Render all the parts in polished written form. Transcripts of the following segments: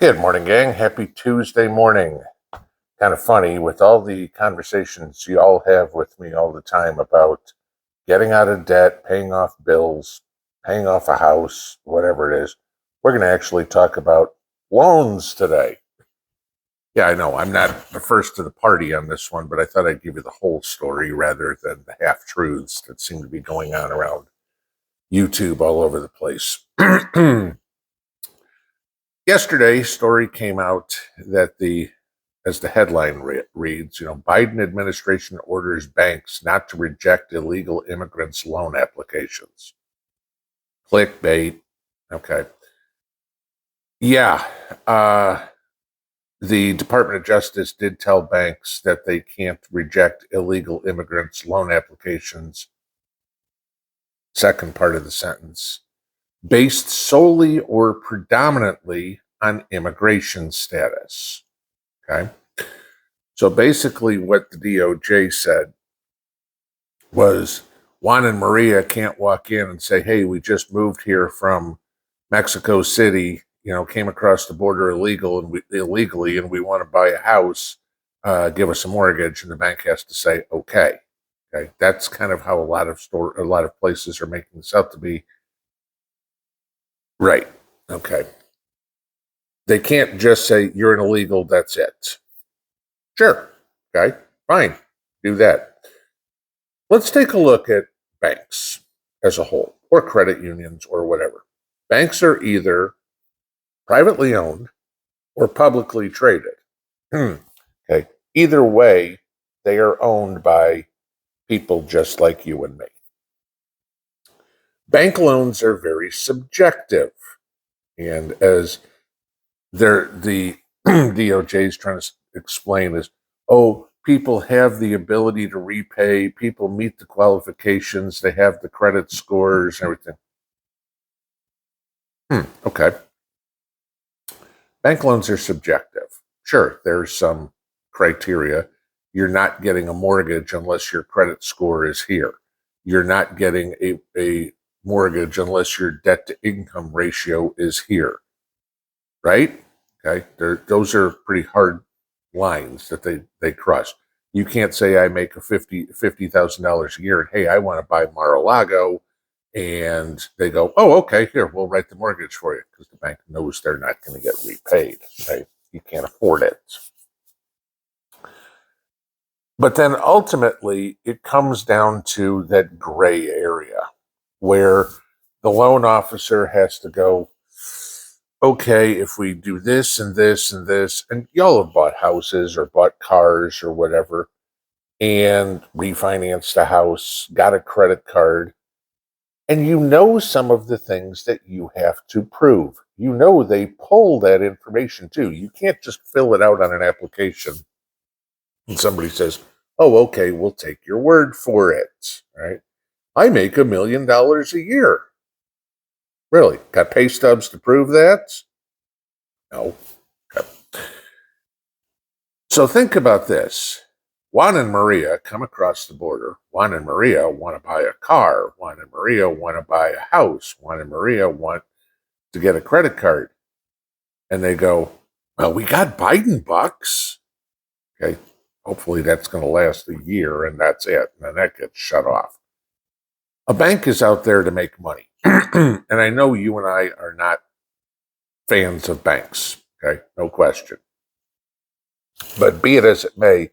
Good morning, gang. Happy Tuesday morning. Kind of funny with all the conversations you all have with me all the time about getting out of debt, paying off bills, paying off a house, whatever it is. We're going to actually talk about loans today. Yeah, I know I'm not the first to the party on this one, but I thought I'd give you the whole story rather than the half truths that seem to be going on around YouTube all over the place. Yesterday, story came out that as the headline reads, Biden administration orders banks not to reject illegal immigrants' loan applications. Clickbait. Okay. Yeah. The Department of Justice did tell banks that they can't reject illegal immigrants' loan applications. Second part of the sentence. Based solely or predominantly on immigration status. Okay. So basically what the DOJ said was Juan and Maria can't walk in and say, hey, we just moved here from Mexico City, came across the border illegally, and we want to buy a house, give us a mortgage, and the bank has to say, okay. Okay. That's kind of how a lot of places are making this out to be. Right. Okay. They can't just say you're an illegal, that's it. Sure. Okay. Fine. Do that. Let's take a look at banks as a whole, or credit unions, or whatever. Banks are either privately owned or publicly traded. Okay. Either way, they are owned by people just like you and me. Bank loans are very subjective. And as the DOJ is trying to explain is, people have the ability to repay, people meet the qualifications, they have the credit scores and everything. Okay. Bank loans are subjective. Sure, there's some criteria. You're not getting a mortgage unless your credit score is here. You're not getting a mortgage unless your debt to income ratio is here. Right? Okay. Those are pretty hard lines that they cross. You can't say I make $50,000 a year and hey, I want to buy Mar-a-Lago, and they go, oh, okay, here, we'll write the mortgage for you, because the bank knows they're not going to get repaid. Right? You can't afford it. But then ultimately it comes down to that gray area where the loan officer has to go, okay, if we do this and this and this, and y'all have bought houses or bought cars or whatever, and refinanced a house, got a credit card, and some of the things that you have to prove. They pull that information too. You can't just fill it out on an application and somebody says, oh, okay, we'll take your word for it. Right? I make $1 million a year. Really? Got pay stubs to prove that? No. Okay. So think about this. Juan and Maria come across the border. Juan and Maria want to buy a car. Juan and Maria want to buy a house. Juan and Maria want to get a credit card. And they go, well, we got Biden bucks. Okay. Hopefully that's going to last a year and that's it. And then that gets shut off. A bank is out there to make money. And I know you and I are not fans of banks. Okay. No question. But be it as it may,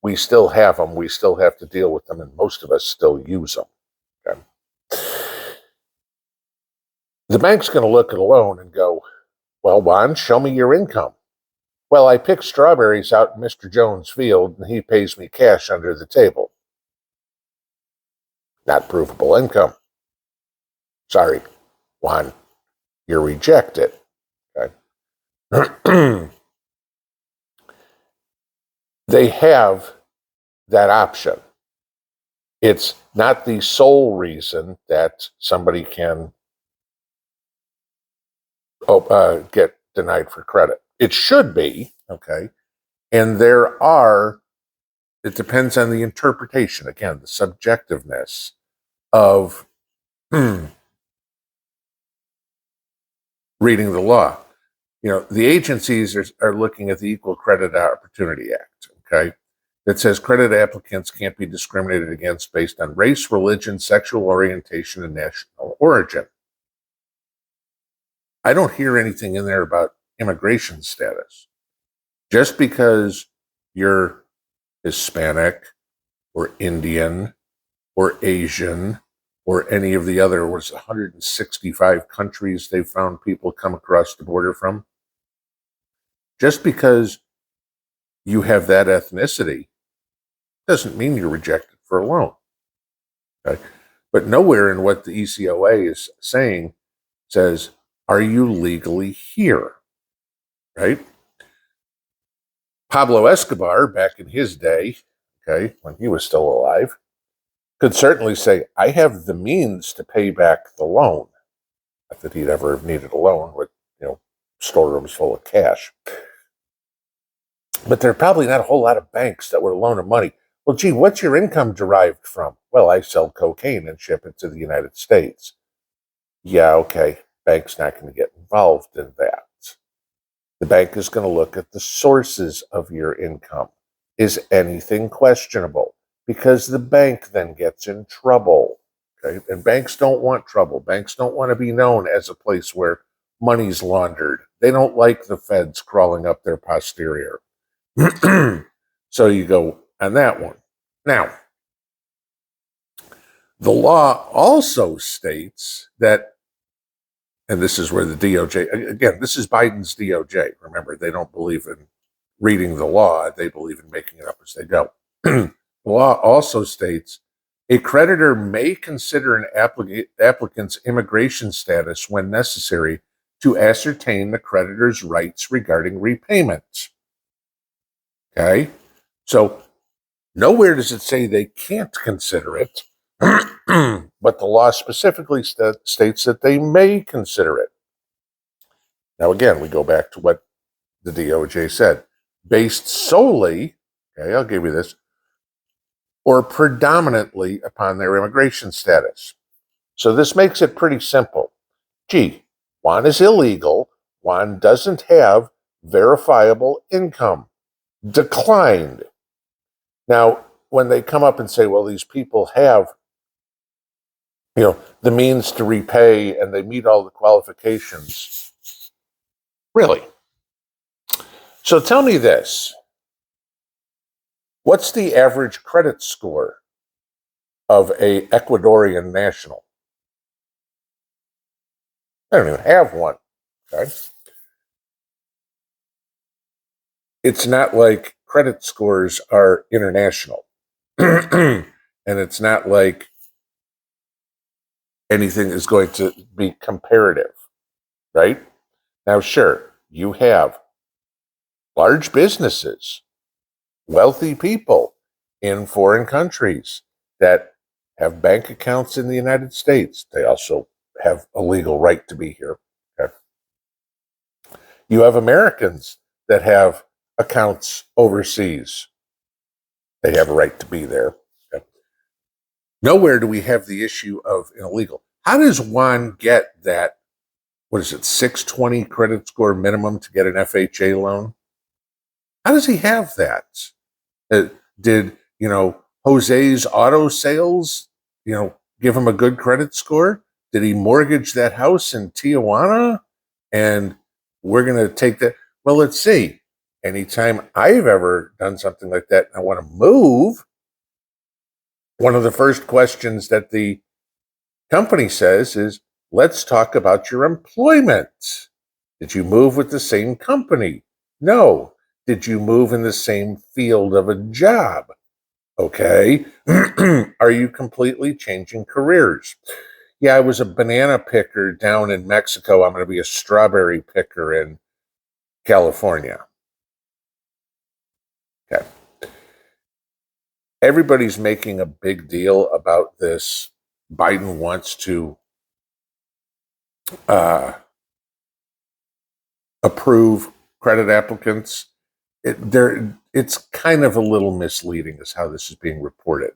we still have them. We still have to deal with them. And most of us still use them. Okay. The bank's going to look at a loan and go, well, Juan, show me your income. Well, I picked strawberries out in Mr. Jones' field and he pays me cash under the table. Not provable income. Sorry, Juan, you're rejected. Okay. They have that option. It's not the sole reason that somebody can get denied for credit. It should be, okay? And it depends on the interpretation, again, the subjectiveness of reading the law. the agencies are looking at the Equal Credit Opportunity Act, okay, that says credit applicants can't be discriminated against based on race, religion, sexual orientation, and national origin. I don't hear anything in there about immigration status. Just because you're Hispanic or Indian or Asian or any of the other 165 countries they've found people come across the border from, just because you have that ethnicity doesn't mean you're rejected for a loan. Okay? But nowhere in what the ECOA is saying says, are you legally here? Right? Pablo Escobar, back in his day, okay, when he was still alive, could certainly say, I have the means to pay back the loan. Not that he'd ever have needed a loan with, storerooms full of cash. But there are probably not a whole lot of banks that would loan him money. Well, gee, what's your income derived from? Well, I sell cocaine and ship it to the United States. Yeah, okay. Bank's not going to get involved in that. The bank is going to look at the sources of your income. Is anything questionable? Because the bank then gets in trouble. Okay? And banks don't want trouble. Banks don't want to be known as a place where money's laundered. They don't like the feds crawling up their posterior. So you go on that one. Now, the law also states that, and this is where the DOJ, again, this is Biden's DOJ. Remember, they don't believe in reading the law. They believe in making it up as they go. The law also states a creditor may consider an applicant's immigration status when necessary to ascertain the creditor's rights regarding repayment. Okay? So nowhere does it say they can't consider it, but the law specifically states that they may consider it. Now, again, we go back to what the DOJ said. Based solely, okay, I'll give you this, or predominantly upon their immigration status. So this makes it pretty simple. Gee, Juan is illegal. Juan doesn't have verifiable income. Declined. Now, when they come up and say, well, these people have, the means to repay and they meet all the qualifications. Really? So tell me this. What's the average credit score of a Ecuadorian national? I don't even have one. Okay? It's not like credit scores are international. And it's not like anything is going to be comparative, right? Now, sure, you have large businesses, wealthy people in foreign countries that have bank accounts in the United States. They also have a legal right to be here. Okay? You have Americans that have accounts overseas. They have a right to be there. Okay? Nowhere do we have the issue of illegal. How does Juan get that, 620 credit score minimum to get an FHA loan? How does he have that? Did, Jose's auto sales, give him a good credit score? Did he mortgage that house in Tijuana? And we're going to take that. Well, let's see. Anytime I've ever done something like that and I want to move, one of the first questions that the company says is, let's talk about your employment. Did you move with the same company? No. Did you move in the same field of a job? Okay. Are you completely changing careers? Yeah, I was a banana picker down in Mexico. I'm going to be a strawberry picker in California. Okay. Everybody's making a big deal about this. Biden wants to approve credit applicants. It's kind of a little misleading is how this is being reported.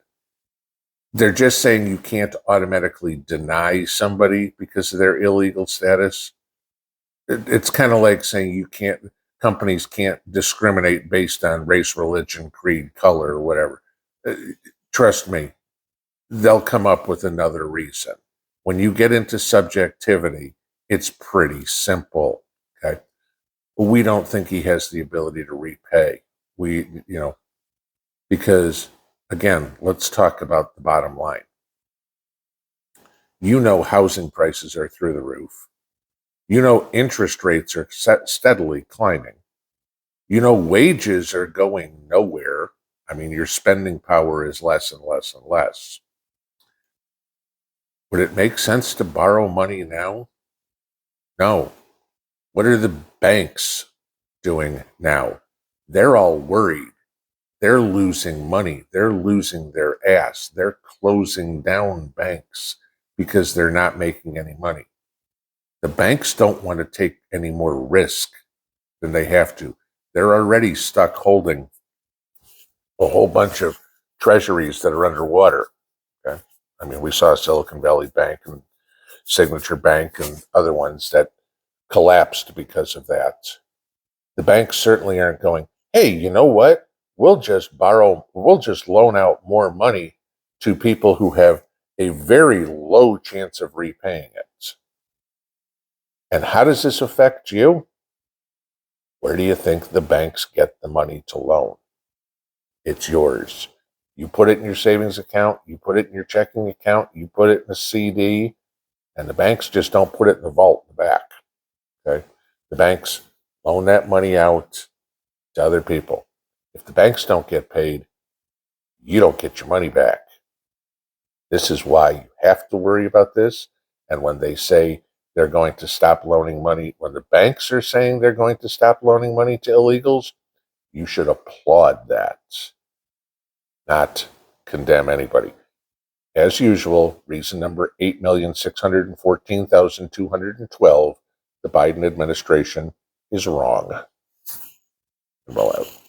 They're just saying you can't automatically deny somebody because of their illegal status. It's kind of like saying companies can't discriminate based on race, religion, creed, color, or whatever. Uh, Trust me, they'll come up with another reason. When you get into subjectivity, it's pretty simple. Okay. We don't think he has the ability to repay. Because again, let's talk about the bottom line. Housing prices are through the roof. Interest rates are steadily climbing. Wages are going nowhere. I mean, your spending power is less and less and less. Would it make sense to borrow money now? No. What are the banks doing now? They're all worried. They're losing money. They're losing their ass. They're closing down banks because they're not making any money. The banks don't want to take any more risk than they have to. They're already stuck holding a whole bunch of treasuries that are underwater. Okay? I mean, we saw Silicon Valley Bank and Signature Bank and other ones that collapsed because of that. The banks certainly aren't going, hey, you know what? We'll just loan out more money to people who have a very low chance of repaying it. And how does this affect you? Where do you think the banks get the money to loan? It's yours. You put it in your savings account, you put it in your checking account, you put it in a CD, and the banks just don't put it in the vault in the back. Okay? The banks loan that money out to other people. If the banks don't get paid, you don't get your money back. This is why you have to worry about this. And when they say they're going to stop loaning money, when the banks are saying they're going to stop loaning money to illegals, you should applaud that, not condemn anybody. As usual, reason number 8,614,212, the Biden administration is wrong. Roll out.